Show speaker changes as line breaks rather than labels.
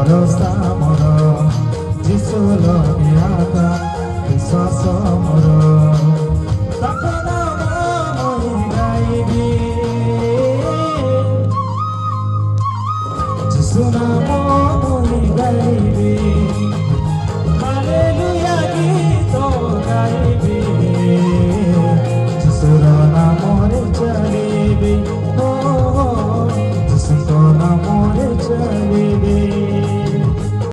ଭରସା ମୋର ଯୀଶୁ ଲଗେ ଆକା ବିଶ୍ୱାସ ମୋର ତାଙ୍କ ନାମ ମୁଁ ଗାଇବି ଯୀଶୁ ନାମ ମୁଁ ଗାଇବି ହାଲେଲୁୟା ଗୀତ ଗାଇବି ଯୀଶୁର ନାମରେ ଚାଲିବି ଯୀଶୁଙ୍କ ନାମରେ ଚାଲିବି